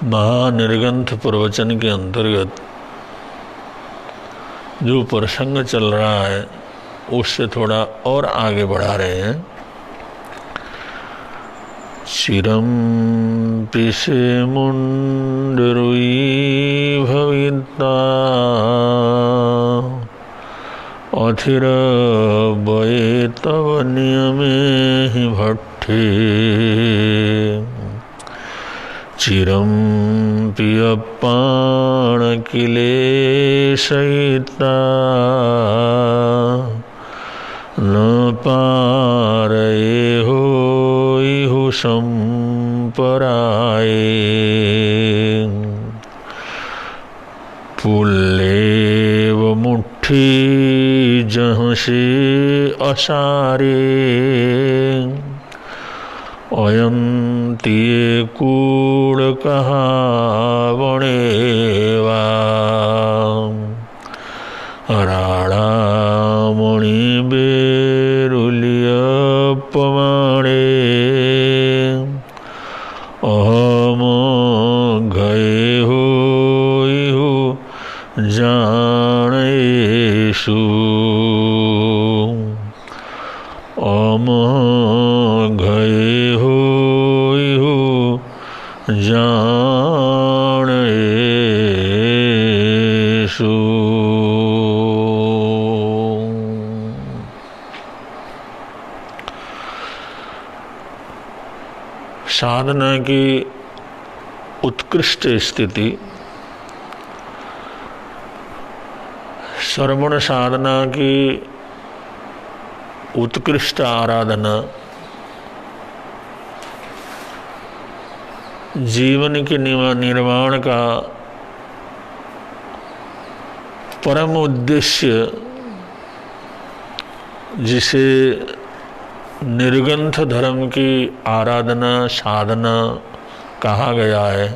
महानिर्गंथ प्रवचन के अंतर्गत जो प्रसंग चल रहा है उससे थोड़ा और आगे बढ़ा रहे हैं। चिरं पिशे मुंडरुई भविता अथिर बये तव नियमे हि भट्टे चिरं पियप्पाण किलेशयिता न पारये होइहु संपराये पुल्लेव मुट्ठी जहाँ से असारे अयंतिये कूड़ कहा बणेवा राणामणि बेरुलिय पमाणे अहम गए होइहु जानेषु अम गए होइहु जानेषु। साधना की उत्कृष्ट स्थिति श्रवण साधना की उत्कृष्ट आराधना जीवन के निर्माण का परम उद्देश्य जिसे निर्गंथ धर्म की आराधना साधना कहा गया है।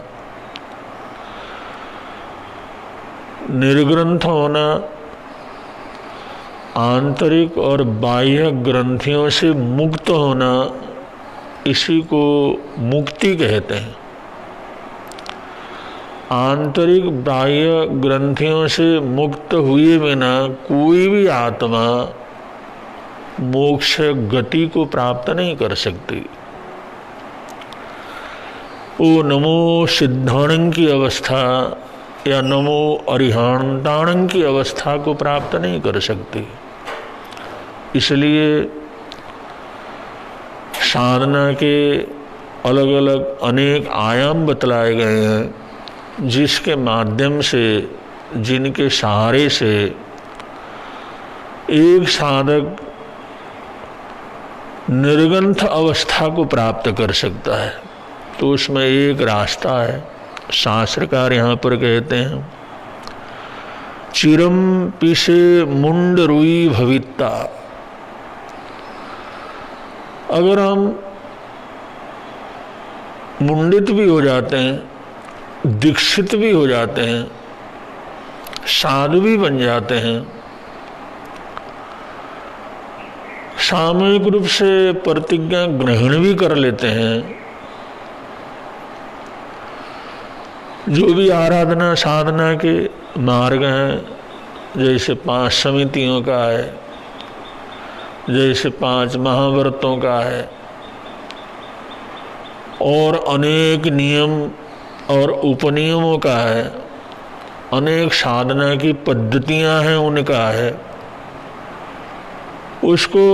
निर्ग्रंथ होना आंतरिक और बाह्य ग्रंथियों से मुक्त होना, इसी को मुक्ति कहते हैं। आंतरिक बाह्य ग्रंथियों से मुक्त हुए बिना कोई भी आत्मा मोक्ष गति को प्राप्त नहीं कर सकती। वो नमो सिद्धाणं की अवस्था या नमो अरिहंताणं की अवस्था को प्राप्त नहीं कर सकती। इसलिए साधना के अलग अलग अनेक आयाम बतलाए गए हैं, जिसके माध्यम से जिनके सहारे से एक साधक निर्गंथ अवस्था को प्राप्त कर सकता है। तो उसमें एक रास्ता है, शास्त्रकार यहाँ पर कहते हैं चिरम पिशे मुंड रुई भविता। अगर हम मुंडित भी हो जाते हैं, दीक्षित भी हो जाते हैं, साधु भी बन जाते हैं, सामूहिक रूप से प्रतिज्ञा ग्रहण भी कर लेते हैं, जो भी आराधना साधना के मार्ग हैं, जैसे 5 समितियों का है, जैसे 5 महाव्रतों का है, और अनेक नियम और उपनियमों का है, अनेक साधना की पद्धतियां हैं उनका है, उसको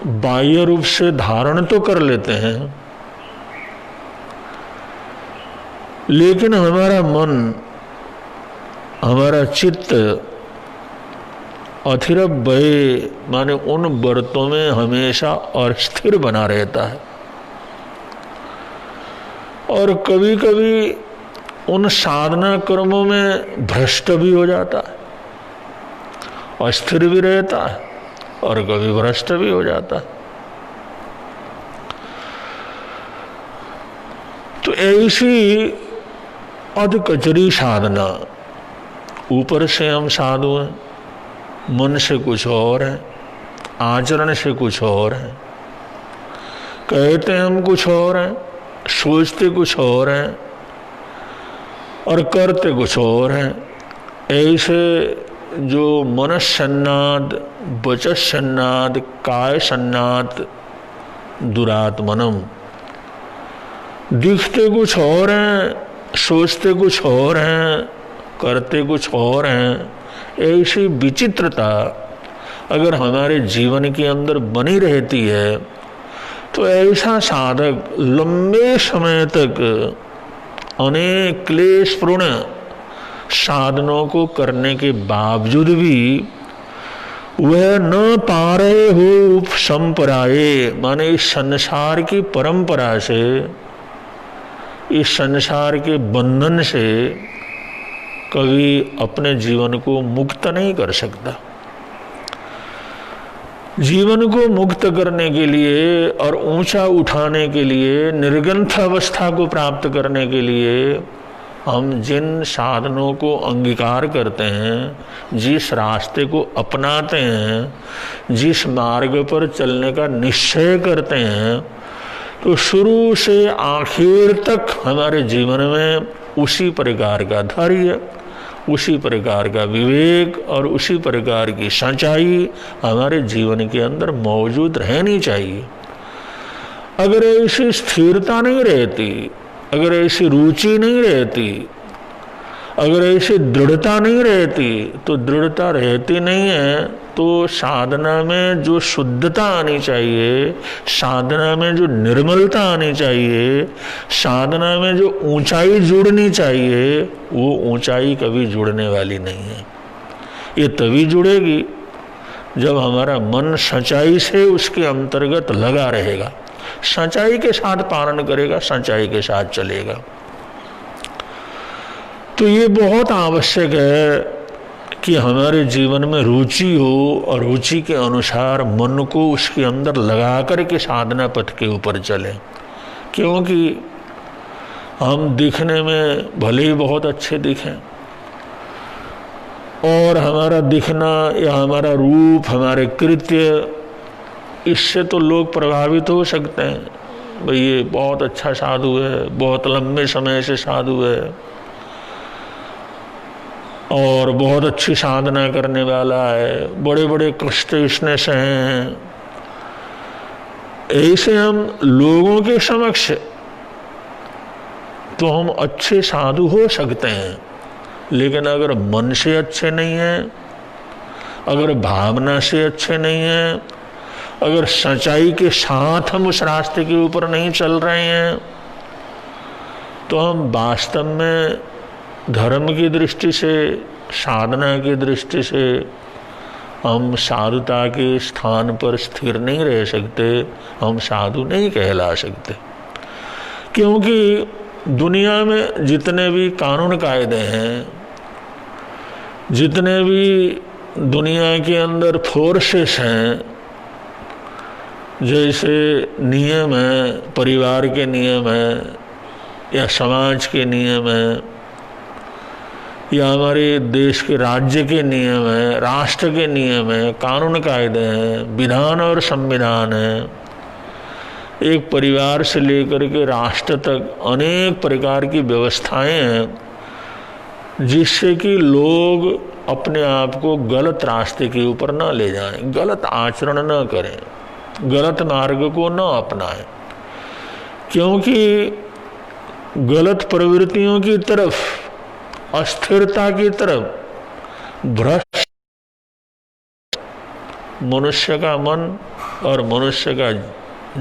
बाह्य रूप से धारण तो कर लेते हैं, लेकिन हमारा मन, हमारा चित्त अथिर बहे माने उन व्रतों में हमेशा अस्थिर बना रहता है, और कभी कभी उन साधना कर्मों में भ्रष्ट भी हो जाता है, अस्थिर भी रहता है और कभी भ्रष्ट भी हो जाता है। तो ऐसी अधकचरी साधना, ऊपर से हम साधु हैं, मन से कुछ और है, आचरण से कुछ और है, कहते हम कुछ और हैं, सोचते कुछ और हैं, और करते कुछ और हैं। ऐसे जो मनस्सन्नाद, वचस्सन्नाद, काय सन्नाद दुरात्मनम, दिखते कुछ और हैं, सोचते कुछ और हैं, करते कुछ और हैं, ऐसी विचित्रता अगर हमारे जीवन के अंदर बनी रहती है तो ऐसा साधक लंबे समय तक अनेक क्लेशपूर्ण साधनों को करने के बावजूद भी वह न पा रहे हो संपराये, माने इस संसार की परंपरा से, इस संसार के बंधन से कभी अपने जीवन को मुक्त नहीं कर सकता। जीवन को मुक्त करने के लिए और ऊंचा उठाने के लिए, निर्ग्रंथ अवस्था को प्राप्त करने के लिए हम जिन साधनों को अंगीकार करते हैं, जिस रास्ते को अपनाते हैं, जिस मार्ग पर चलने का निश्चय करते हैं, तो शुरू से आखिर तक हमारे जीवन में उसी प्रकार का धैर्य, उसी प्रकार का विवेक और उसी प्रकार की सच्चाई हमारे जीवन के अंदर मौजूद रहनी चाहिए। अगर ऐसी स्थिरता नहीं रहती, अगर ऐसी रुचि नहीं रहती, अगर ऐसी दृढ़ता नहीं रहती, तो दृढ़ता रहती नहीं है तो साधना में जो शुद्धता आनी चाहिए, साधना में जो निर्मलता आनी चाहिए, साधना में जो ऊंचाई जुड़नी चाहिए, वो ऊंचाई कभी जुड़ने वाली नहीं है। ये तभी जुड़ेगी जब हमारा मन सच्चाई से उसके अंतर्गत लगा रहेगा, सच्चाई के साथ पालन करेगा, सच्चाई के साथ चलेगा। तो ये बहुत आवश्यक है कि हमारे जीवन में रुचि हो और रुचि के अनुसार मन को उसके अंदर लगा कर के साधना पथ के ऊपर चले। क्योंकि हम दिखने में भले ही बहुत अच्छे दिखें और हमारा दिखना या हमारा रूप, हमारे कृत्य, इससे तो लोग प्रभावित हो सकते हैं, भाई ये बहुत अच्छा साधु है, बहुत लंबे समय से साधु है और बहुत अच्छी साधना करने वाला है, बड़े बड़े कष्ट इसने सहे हैं। ऐसे हम लोगों के समक्ष तो हम अच्छे साधु हो सकते हैं, लेकिन अगर मन से अच्छे नहीं हैं, अगर भावना से अच्छे नहीं हैं, अगर सच्चाई के साथ हम उस रास्ते के ऊपर नहीं चल रहे हैं, तो हम वास्तव में धर्म की दृष्टि से, साधना की दृष्टि से हम साधुता के स्थान पर स्थिर नहीं रह सकते, हम साधु नहीं कहला सकते। क्योंकि दुनिया में जितने भी कानून कायदे हैं, जितने भी दुनिया के अंदर फोर्सेस हैं, जैसे नियम है, परिवार के नियम है या समाज के नियम है या हमारे देश के राज्य के नियम है, राष्ट्र के नियम है, कानून कायदे हैं, विधान और संविधान है, एक परिवार से लेकर के राष्ट्र तक अनेक प्रकार की व्यवस्थाएं हैं जिससे कि लोग अपने आप को गलत रास्ते के ऊपर न ले जाएं, गलत आचरण न करें, गलत मार्ग को न अपनाएं। क्योंकि गलत प्रवृत्तियों की तरफ, अस्थिरता की तरफ भ्रष्ट मनुष्य का मन और मनुष्य का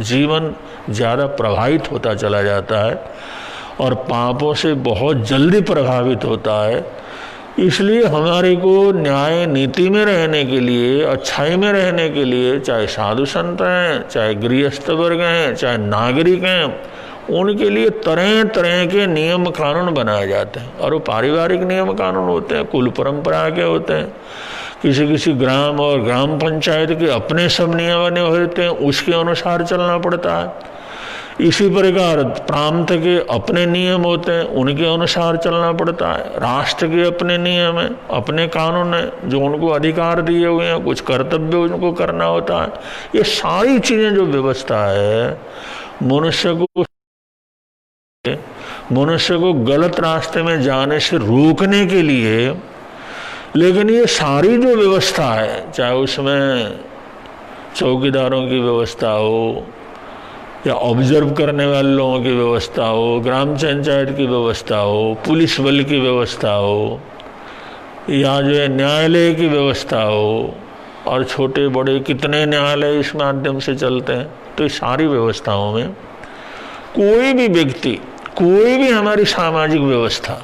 जीवन ज़्यादा प्रभावित होता चला जाता है और पापों से बहुत जल्दी प्रभावित होता है। इसलिए हमारे को न्याय नीति में रहने के लिए, अच्छाई में रहने के लिए, चाहे साधु संत हैं, चाहे गृहस्थ वर्ग हैं, चाहे नागरिक हैं, उनके लिए तरह तरह के नियम कानून बनाए जाते हैं। और वो पारिवारिक नियम कानून होते हैं, कुल परंपरा के होते हैं, किसी किसी ग्राम और ग्राम पंचायत के अपने सब नियम बने होते हैं, उसके अनुसार चलना पड़ता है। इसी प्रकार प्रांत के अपने नियम होते हैं, उनके अनुसार चलना पड़ता है। राष्ट्र के अपने नियम हैं, अपने कानून हैं जो उनको अधिकार दिए हुए हैं, कुछ कर्तव्य उनको करना होता है। ये सारी चीज़ें जो व्यवस्था है मनुष्य को मनुष्य को गलत रास्ते में जाने से रोकने के लिए। लेकिन ये सारी जो व्यवस्था है, चाहे उसमें चौकीदारों की व्यवस्था हो या ऑब्जर्व करने वाले लोगों की व्यवस्था हो, ग्राम पंचायत की व्यवस्था हो, पुलिस बल की व्यवस्था हो, या जो है न्यायालय की व्यवस्था हो, और छोटे बड़े कितने न्यायालय इस माध्यम से चलते हैं, तो इस सारी व्यवस्थाओं में कोई भी व्यक्ति, कोई भी हमारी सामाजिक व्यवस्था,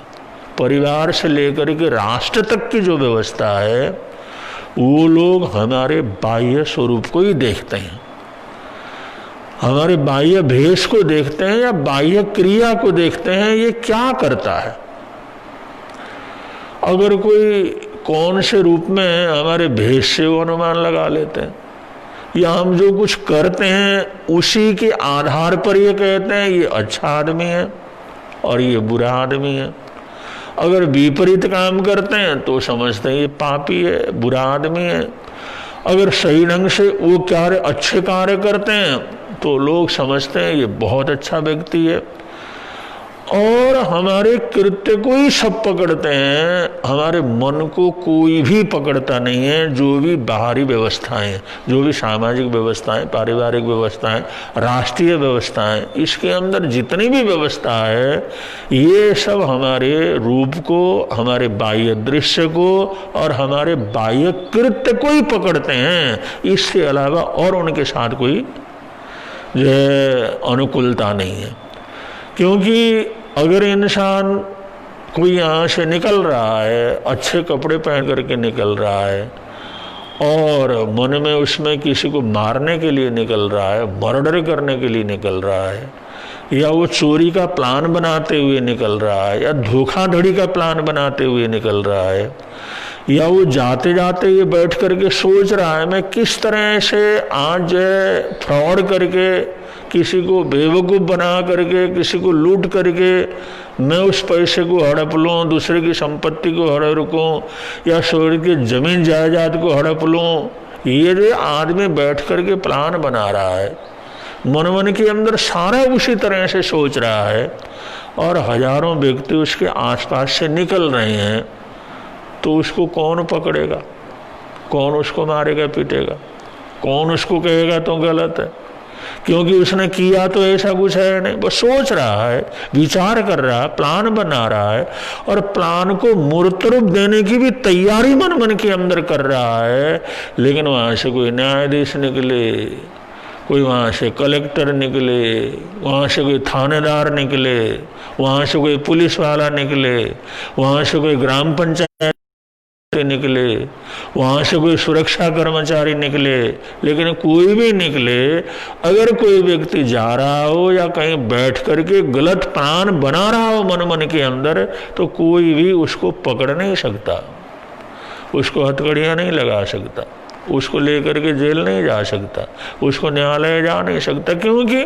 परिवार से लेकर के राष्ट्र तक की जो व्यवस्था है, वो लोग हमारे बाह्य स्वरूप को ही देखते हैं, हमारे बाह्य भेष को देखते हैं या बाह्य क्रिया को देखते हैं, ये क्या करता है। अगर कोई कौन से रूप में हमारे भेष से वो अनुमान लगा लेते हैं, या हम जो कुछ करते हैं उसी के आधार पर ये कहते हैं ये अच्छा आदमी है और ये बुरा आदमी है। अगर विपरीत काम करते हैं तो समझते हैं ये पापी है, बुरा आदमी है। अगर सही ढंग से वो कार्य, अच्छे कार्य करते हैं तो लोग समझते हैं ये बहुत अच्छा व्यक्ति है। और हमारे कृत्य को ही सब पकड़ते हैं, हमारे मन को कोई भी पकड़ता नहीं है। जो भी बाहरी व्यवस्थाएं, जो भी सामाजिक व्यवस्थाएं, पारिवारिक व्यवस्थाएं, राष्ट्रीय व्यवस्थाएं, इसके अंदर जितनी भी व्यवस्था है, ये सब हमारे रूप को, हमारे बाह्य दृश्य को और हमारे बाह्य कृत्य को ही पकड़ते हैं। इसके अलावा और उनके साथ कोई जो है अनुकूलता नहीं है। क्योंकि अगर इंसान कोई यहाँ से निकल रहा है, अच्छे कपड़े पहन करके निकल रहा है, और मन में उसमें किसी को मारने के लिए निकल रहा है, मर्डर करने के लिए निकल रहा है, या वो चोरी का प्लान बनाते हुए निकल रहा है, या धोखाधड़ी का प्लान बनाते हुए निकल रहा है, या वो जाते जाते ये बैठ करके सोच रहा है मैं किस तरह से आज फ्रॉड करके, किसी को बेवकूफ़ बना करके, किसी को लूट करके मैं उस पैसे को हड़प लूँ, दूसरे की संपत्ति को हड़प रखूँ, या शहर की जमीन जायदाद को हड़प लूँ। ये जो आदमी बैठ करके प्लान बना रहा है, मन मन के अंदर सारा उसी तरह से सोच रहा है, और हजारों व्यक्ति उसके आसपास से निकल रहे हैं, तो उसको कौन पकड़ेगा? कौन उसको मारेगा पीटेगा? कौन उसको कहेगा तो गलत है? क्योंकि उसने किया तो ऐसा कुछ है नहीं, बस सोच रहा है, विचार कर रहा है, प्लान बना रहा है, और प्लान को मूर्त रूप देने की भी तैयारी मन मन के अंदर कर रहा है। लेकिन वहाँ से कोई न्यायाधीश निकले, कोई वहाँ से कलेक्टर निकले, वहाँ से कोई थानेदार निकले, वहाँ से कोई पुलिस वाला निकले, वहाँ से कोई ग्राम पंचायत निकले, वहाँ से कोई सुरक्षा कर्मचारी निकले, लेकिन कोई भी निकले, अगर कोई व्यक्ति जा रहा हो या कहीं बैठ करके गलत प्लान बना रहा हो मन मन के अंदर, तो कोई भी उसको पकड़ नहीं सकता, उसको हथकड़ियाँ नहीं लगा सकता, उसको लेकर के जेल नहीं जा सकता, उसको न्यायालय जा नहीं सकता। क्योंकि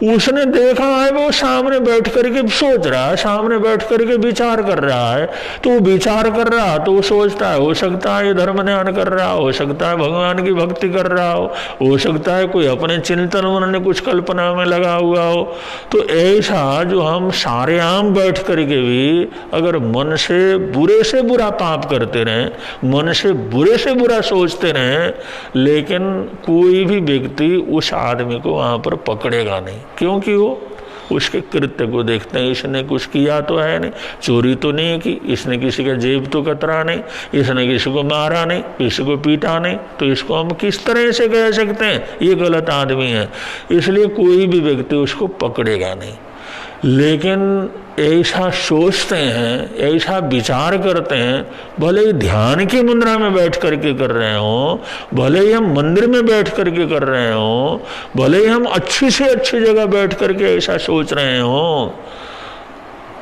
उसने देखा है, वो सामने बैठ करके सोच रहा है, सामने बैठ करके विचार कर रहा है। तो वो विचार कर रहा, तो वो सोचता है हो सकता है ये धर्म ध्यान कर रहा हो सकता है भगवान की भक्ति कर रहा हो सकता है कोई अपने चिंतन उन्होंने कुछ कल्पना में लगा हुआ हो। तो ऐसा जो हम सारे आम बैठ करके भी अगर मन से बुरा पाप करते रहें, मन से बुरा सोचते रहें, लेकिन कोई भी व्यक्ति उस आदमी को वहाँ पर पकड़ेगा नहीं। क्योंकि वो उसके कृत्य को देखते हैं, इसने कुछ किया तो है नहीं, चोरी तो नहीं की, इसने किसी का जेब तो कतरा नहीं, इसने किसी को मारा नहीं, किसी को पीटा नहीं, तो इसको हम किस तरह से कह सकते हैं ये गलत आदमी है। इसलिए कोई भी व्यक्ति उसको पकड़ेगा नहीं। लेकिन ऐसा सोचते हैं, ऐसा विचार करते हैं, भले ही ध्यान की मुद्रा में बैठ करके कर रहे हो, भले ही हम मंदिर में बैठ करके कर रहे हो, भले ही हम अच्छी से अच्छी जगह बैठ करके ऐसा सोच रहे हो,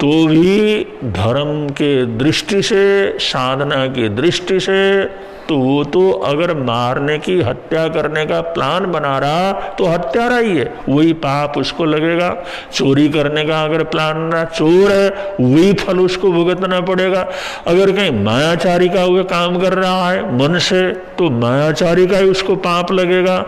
तो भी धर्म के दृष्टि से, साधना की दृष्टि से तो वो तो अगर मारने की, हत्या करने का प्लान बना रहा तो हत्यारा ही है, वही पाप उसको लगेगा। चोरी करने का अगर प्लान रहा, चोर है, वही फल उसको भुगतना पड़ेगा। अगर कहीं मायाचारी का वो काम कर रहा है मन से, तो मायाचारी का ही उसको पाप लगेगा।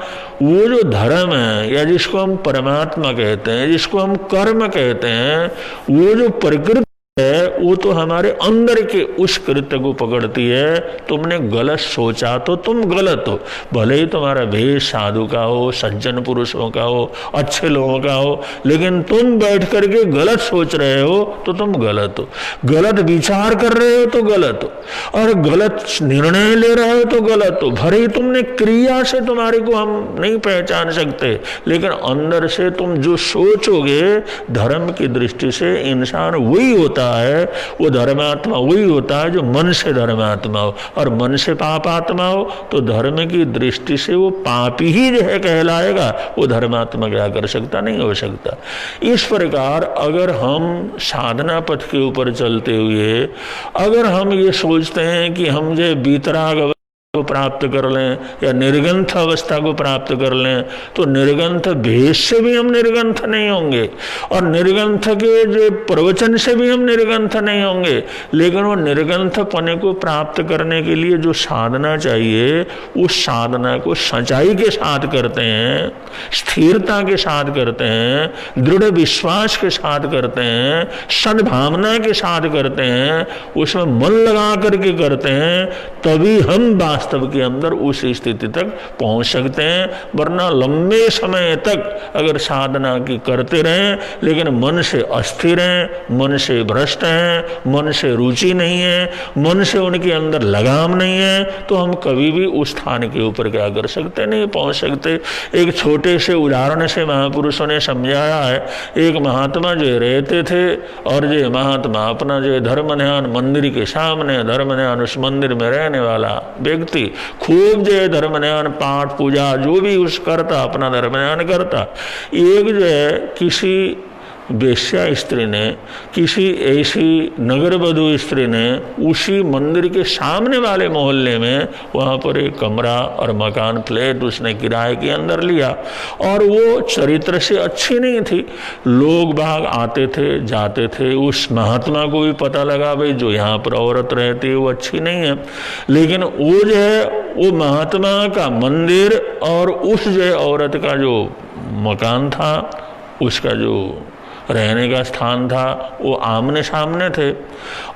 वो जो धर्म है, या जिसको हम परमात्मा कहते हैं, जिसको हम कर्म कहते हैं, वो जो प्रकृति है, वो तो हमारे अंदर के उस कृत्य को पकड़ती है। तुमने गलत सोचा तो तुम गलत हो, भले ही तुम्हारा भेष साधु का हो, सज्जन पुरुषों का हो, अच्छे लोगों का हो, लेकिन तुम बैठ करके गलत सोच रहे हो तो तुम गलत हो। गलत विचार कर रहे हो तो गलत हो, और गलत निर्णय ले रहे हो तो गलत हो। भले ही तुमने क्रिया से तुम्हारे को हम नहीं पहचान सकते, लेकिन अंदर से तुम जो सोचोगे, धर्म की दृष्टि से इंसान वही होता है, वो धर्मात्मा वही होता है जो मन से धर्मात्मा हो, और मन से पाप आत्मा हो तो धर्म की दृष्टि से वो पापी ही जो है कहलाएगा। वो धर्मात्मा क्या कर सकता, नहीं हो सकता। इस प्रकार अगर हम साधना पथ के ऊपर चलते हुए अगर हम ये सोचते हैं कि हम जो बीतराग को प्राप्त कर लें या निर्गंथ अवस्था को प्राप्त कर लें, तो निर्गंथ भेष से भी हम निर्गंथ नहीं होंगे, और निर्गंथ के जो प्रवचन से भी हम निर्गंथ नहीं होंगे। लेकिन वो निर्गंथ पने को प्राप्त करने के लिए जो साधना चाहिए, उस साधना को सच्चाई के साथ करते हैं, स्थिरता के साथ करते हैं, दृढ़ विश्वास के साथ करते हैं, सद्भावना के साथ करते हैं, उसमें मन लगा करके करते हैं, तभी हम वास्तव के अंदर उस स्थिति तक पहुंच सकते हैं। वरना लंबे समय तक अगर साधना की करते रहें, लेकिन मन से अस्थिर हैं, मन से भ्रष्ट हैं, मन से रुचि नहीं है, मन से उनके अंदर लगाम नहीं है, तो हम कभी भी उस स्थान के ऊपर क्या कर सकते, नहीं पहुंच सकते। एक छोटे से उदाहरण से महापुरुषों ने समझाया है। एक महात्मा जो रहते थे, और जो महात्मा अपना जो धर्म ध्यान मंदिर के सामने, धर्म ध्यान उस मंदिर में रहने वाला व्यक्ति खूब जो है धर्म ध्यान पाठ पूजा जो भी उस करता, अपना धर्म ध्यान करता। एक जो है किसी वेश्या स्त्री ने, किसी ऐसी नगर वधु स्त्री ने उसी मंदिर के सामने वाले मोहल्ले में वहाँ पर एक कमरा और मकान फ्लैट उसने किराए के अंदर लिया, और वो चरित्र से अच्छी नहीं थी। लोग बाग आते थे, जाते थे। उस महात्मा को भी पता लगा भाई जो यहाँ पर औरत रहती है वो अच्छी नहीं है, लेकिन वो जो है वो महात्मा का मंदिर और उस जो है औरत का जो मकान था, उसका जो रहने का स्थान था, वो आमने सामने थे।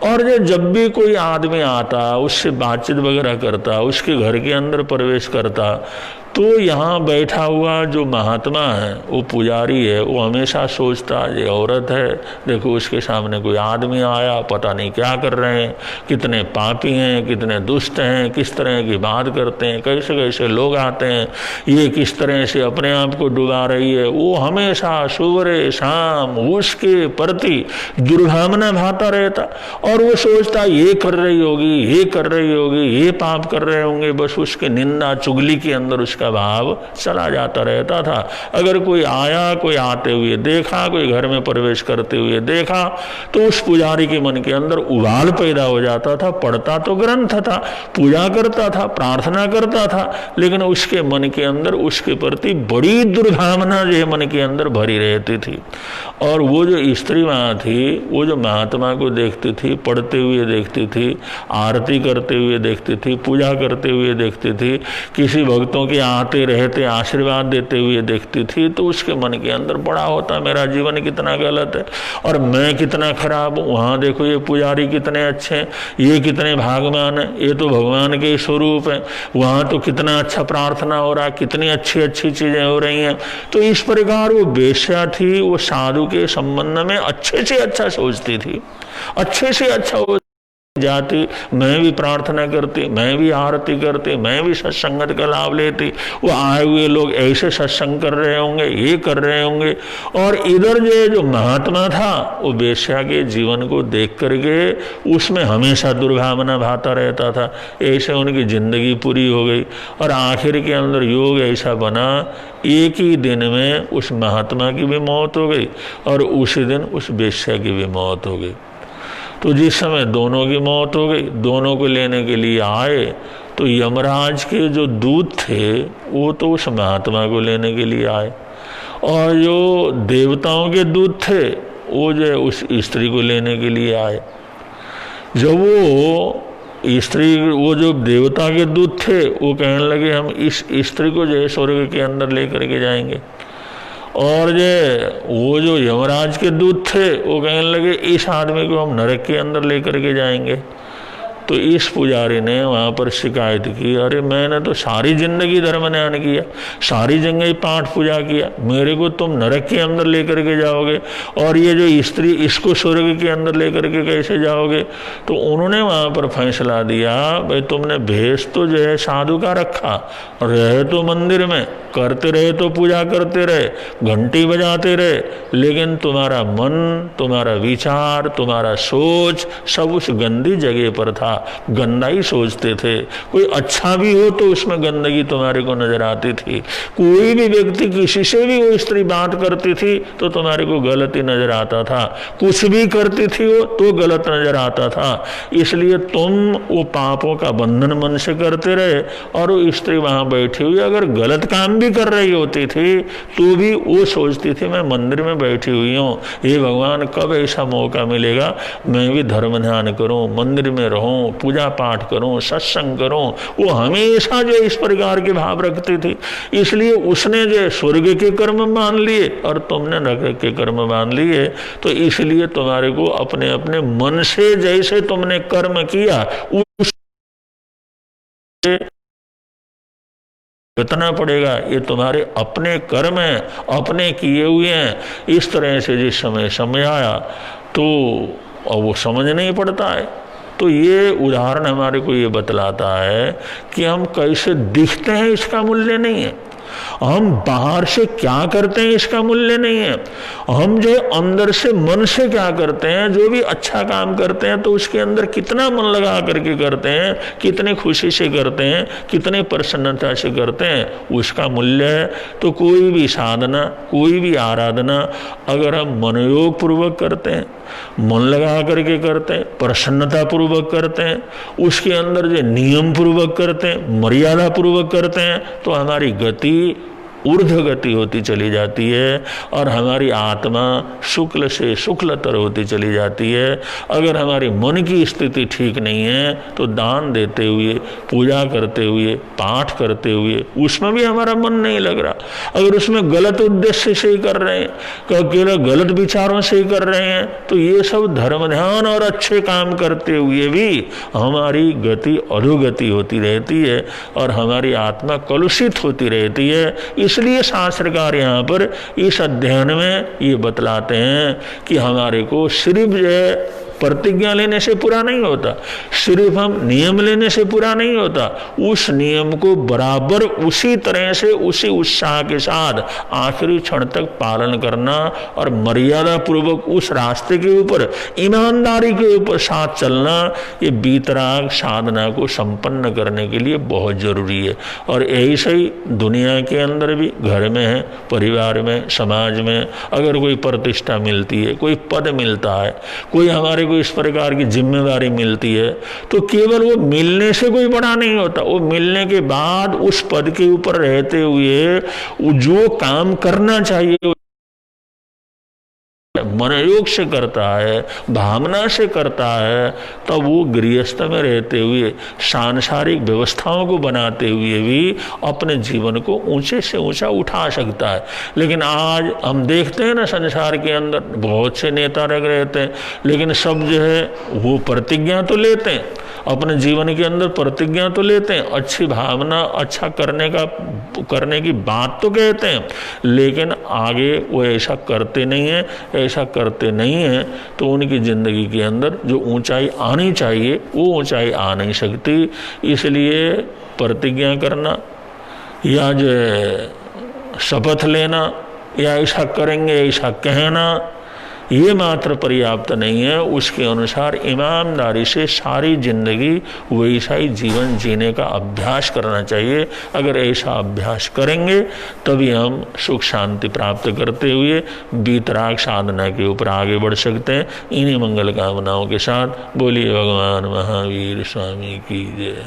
और जब भी कोई आदमी आता, उससे बातचीत वगैरह करता, उसके घर के अंदर प्रवेश करता, तो यहाँ बैठा हुआ जो महात्मा है, वो पुजारी है, वो हमेशा सोचता ये औरत है, देखो उसके सामने कोई आदमी आया, पता नहीं क्या कर रहे हैं, कितने पापी हैं, कितने दुष्ट हैं, किस तरह की बात करते हैं, कैसे कैसे लोग आते हैं, ये किस तरह से अपने आप को डुबा रही है। वो हमेशा सुबह शाम उसके प्रति दुर्भावना भाता रहता, और वो सोचता ये कर रही होगी, ये कर रही होगी, ये पाप कर रहे होंगे। बस उसके निंदा चुगली के अंदर उसका भाव चला जाता रहता था। अगर कोई आया, कोई आते हुए देखा, कोई घर में प्रवेश करते हुए देखा, तो उस पुजारी के मन के अंदर उबाल पैदा हो जाता था। पढ़ता तो ग्रंथ था, पूजा करता था, प्रार्थना करता था, लेकिन उसके मन के अंदर उसके प्रति बड़ी दुर्भावना जो है मन के अंदर भरी रहती थी। और वो जो स्त्री वहाँ थी, वो जो महात्मा को देखती थी, पढ़ते हुए देखती थी, आरती करते हुए देखती थी, पूजा करते हुए देखती थी, किसी भक्तों के आते रहते आशीर्वाद देते हुए देखती थी, तो उसके मन के अंदर बड़ा होता मेरा जीवन कितना गलत है और मैं कितना खराब हूँ। वहाँ देखो ये पुजारी कितने अच्छे हैं, ये कितने भागवान हैं, ये तो भगवान के स्वरूप हैं। वहाँ तो कितना अच्छा प्रार्थना हो रहा है, कितनी अच्छी अच्छी चीज़ें हो रही हैं। तो इस प्रकार वो वेश्या थी, वो साधु के संबंध में अच्छे से अच्छा सोचती थी, अच्छे से अच्छा हो जाती। मैं भी प्रार्थना करती, मैं भी आरती करती, मैं भी सत्संगत का लाभ लेती। वो आए हुए लोग ऐसे सत्संग कर रहे होंगे, ये कर रहे होंगे। और इधर जो महात्मा था, वो वेश्या के जीवन को देख करके उसमें हमेशा दुर्भावना भाता रहता था। ऐसे उनकी जिंदगी पूरी हो गई, और आखिर के अंदर योग ऐसा बना, एक ही दिन में उस महात्मा की भी मौत हो गई और उसी दिन उस वेश्या की भी मौत हो गई। तो जिस समय दोनों की मौत हो गई, दोनों को लेने के लिए आए, तो यमराज के जो दूत थे वो तो उस महात्मा को लेने के लिए आए, और जो देवताओं के दूत थे वो जो उस स्त्री को लेने के लिए आए। जब वो जो देवता के दूत थे वो कहने लगे हम इस स्त्री को जो है स्वर्ग के अंदर लेकर के जाएंगे, और वो जो यमराज के दूत थे वो कहने लगे इस आदमी को हम नरक के अंदर लेकर के जाएंगे। तो इस पुजारी ने वहाँ पर शिकायत की, अरे मैंने तो सारी जिंदगी धर्म ध्यान किया, सारी जगह पाठ पूजा किया, मेरे को तुम नरक के अंदर लेकर के जाओगे, और ये जो स्त्री इसको स्वर्ग के अंदर लेकर के कैसे जाओगे। तो उन्होंने वहाँ पर फैसला दिया, भाई तुमने भेष तो जो है साधु का रखा, रहे तो मंदिर में, करते रहे तो पूजा करते रहे, घंटी बजाते रहे, लेकिन तुम्हारा मन, तुम्हारा विचार, तुम्हारा सोच सब उस गंदी जगह पर था, गंदा ही सोचते थे। कोई अच्छा भी हो तो उसमें गंदगी तुम्हारे को नजर आती थी, कोई भी व्यक्ति किसी से भी वो स्त्री बात करती थी तो तुम्हारे को गलत ही नजर आता था, कुछ भी करती थी वो तो गलत नजर आता था। इसलिए तुम वो पापों का बंधन मन से करते रहे, और वो स्त्री वहां बैठी हुई अगर गलत काम भी कर रही होती थी तो भी वो सोचती थी मैं मंदिर में बैठी हुई हूँ, हे भगवान कब ऐसा मौका मिलेगा मैं भी धर्म ध्यान करूं, मंदिर में रहूं, पूजा पाठ करूं, सत्संग करूं। वो हमेशा जो इस प्रकार के भाव रखती थी, इसलिए उसने जो स्वर्ग के कर्म मान लिए और तुमने नरक के कर्म मान लिए। तो इसलिए तुम्हारे को अपने अपने मन से जैसे तुमने कर्म किया उस कितना पड़ेगा, ये तुम्हारे अपने कर्म हैं, अपने किए हुए हैं। इस तरह से जिस समय आया तो वो समझ नहीं पड़ता है। तो ये उदाहरण हमारे को ये बतलाता है कि हम कैसे दिखते हैं इसका मूल्य नहीं है, हम बाहर से क्या करते हैं इसका मूल्य नहीं है, हम जो अंदर से मन से क्या करते हैं, जो भी अच्छा काम करते हैं तो उसके अंदर कितना मन लगा करके करते हैं, कितने खुशी से करते हैं, कितने प्रसन्नता से करते हैं, उसका मूल्य है। तो कोई भी साधना, कोई भी आराधना अगर हम मनोयोग पूर्वक करते हैं, मन लगा करके करते हैं, प्रसन्नता पूर्वक करते हैं, उसके अंदर जो नियम पूर्वक करते हैं, मर्यादा पूर्वक करते हैं, तो हमारी गति ऊर्ध्व गति होती चली जाती है और हमारी आत्मा शुक्ल से शुक्लतर होती चली जाती है। अगर हमारी मन की स्थिति ठीक नहीं है तो दान देते हुए, पूजा करते हुए, पाठ करते हुए उसमें भी हमारा मन नहीं लग रहा, अगर उसमें गलत उद्देश्य से ही कर रहे हैं, केवल गलत विचारों से ही कर रहे हैं, तो ये सब धर्म ध्यान और अच्छे काम करते हुए भी हमारी गति अधोगति होती रहती है और हमारी आत्मा कलुषित होती रहती है। इसलिए शास्त्रकार यहाँ पर इस अध्ययन में ये बतलाते हैं कि हमारे को सिर्फ जो प्रतिज्ञा लेने से पूरा नहीं होता, सिर्फ हम नियम लेने से पूरा नहीं होता, उस नियम को बराबर उसी तरह से उसी उत्साह के साथ आखिरी क्षण तक पालन करना और मर्यादा पूर्वक उस रास्ते के ऊपर ईमानदारी के ऊपर साथ चलना, ये बीतराग साधना को संपन्न करने के लिए बहुत जरूरी है। और ऐसे ही दुनिया के अंदर भी, घर में है, परिवार में, समाज में अगर कोई प्रतिष्ठा मिलती है, कोई पद मिलता है, कोई हमारे को इस प्रकार की जिम्मेदारी मिलती है, तो केवल वो मिलने से कोई बड़ा नहीं होता, वो मिलने के बाद उस पद के ऊपर रहते हुए जो काम करना चाहिए मनोयोग से करता है, भावना से करता है, तब वो गृहस्थ में रहते हुए सांसारिक व्यवस्थाओं को बनाते हुए भी अपने जीवन को ऊंचे से ऊंचा उठा सकता है। लेकिन आज हम देखते हैं ना, संसार के अंदर बहुत से नेता रह रहते हैं, लेकिन सब जो है वो प्रतिज्ञा तो लेते हैं, अपने जीवन के अंदर प्रतिज्ञा तो लेते हैं, अच्छी भावना, अच्छा करने की बात तो कहते हैं, लेकिन आगे वो ऐसा करते नहीं है। ऐसा करते नहीं है तो उनकी जिंदगी के अंदर जो ऊंचाई आनी चाहिए वो ऊंचाई आ नहीं सकती। इसलिए प्रतिज्ञा करना या जो शपथ लेना या ऐसा करेंगे ऐसा कहना, ये मात्र पर्याप्त नहीं है, उसके अनुसार ईमानदारी से सारी जिंदगी वैसा ही जीवन जीने का अभ्यास करना चाहिए। अगर ऐसा अभ्यास करेंगे तभी हम सुख शांति प्राप्त करते हुए बीतराग साधना के ऊपर आगे बढ़ सकते हैं। इन्हीं मंगल कामनाओं के साथ बोलिए भगवान महावीर स्वामी की जय।